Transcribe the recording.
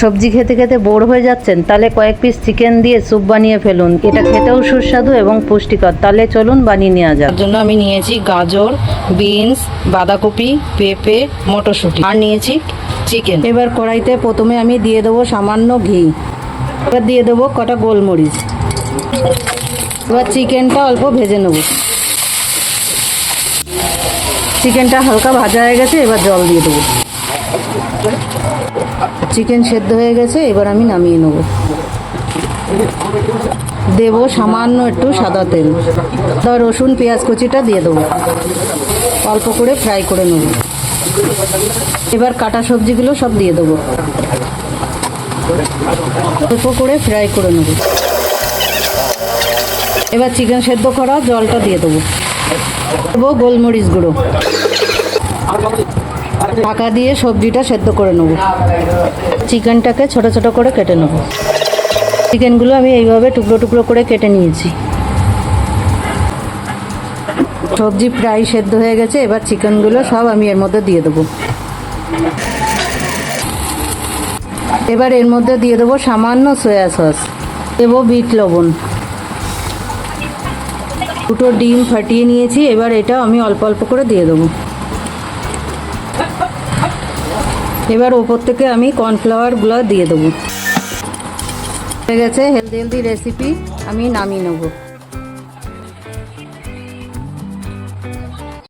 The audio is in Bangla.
সবজি খেতে খেতে বোর হয়ে যাচ্ছেন, তাহলে কয়েক পিস চিকেন দিয়ে স্যুপ বানিয়ে ফেলুন। এটা খেতেও সুস্বাদু এবং পুষ্টিকর। তাহলে চলুন বানিয়ে নেওয়া যাক। তার জন্য আমি নিয়েছি গাজর, বিনস, বাঁধাকপি, পেঁপে, মটরশুঁটি আর নিয়েছি চিকেন। এবার কড়াইতে প্রথমে আমি দিয়ে দেবো সামান্য ঘি। এবার দিয়ে দেবো কটা গোলমরিচ। এবার চিকেনটা অল্প ভেজে নেব। চিকেনটা হালকা ভাজা হয়ে গেছে, এবার জল দিয়ে দেবো। চিকেন সেদ্ধ হয়ে গেছে, এবার আমি নামিয়ে নেব। দেব সামান্য একটু সাদা তেল। আদা, রসুন, পেঁয়াজ কুচিটা দিয়ে দেবো। অল্প করে ফ্রাই করে নেব। এবার কাটা সবজিগুলো সব দিয়ে দেবো। অল্প করে ফ্রাই করে নেব। এবার চিকেন সেদ্ধ করা জলটা দিয়ে দেবো। দেবো গোলমরিচ গুঁড়ো। ঢাকা দিয়ে সবজিটা সেদ্ধ করে নেব। চিকেনটাকে ছোট ছোট করে কেটে নেব। চিকেনগুলো আমি এইভাবে টুকরো টুকরো করে কেটে নিয়েছি। সবজি প্রায় সেদ্ধ হয়ে গেছে, এবার চিকেনগুলো সব আমি এর মধ্যে দিয়ে দেবো। এবার এর মধ্যে দিয়ে দেবো সামান্য সয়া সস। দেবো বিট লবণ। দুটো ডিম ফাটিয়ে নিয়েছি, এবার এটা আমি অল্প অল্প করে দিয়ে দেবো। এবার ওপর থেকে আমি কর্নফ্লাওয়ারগুলো দিয়ে দেবো। হয়ে গেছে হেলদি রেসিপি, আমি নামিয়ে নেবো।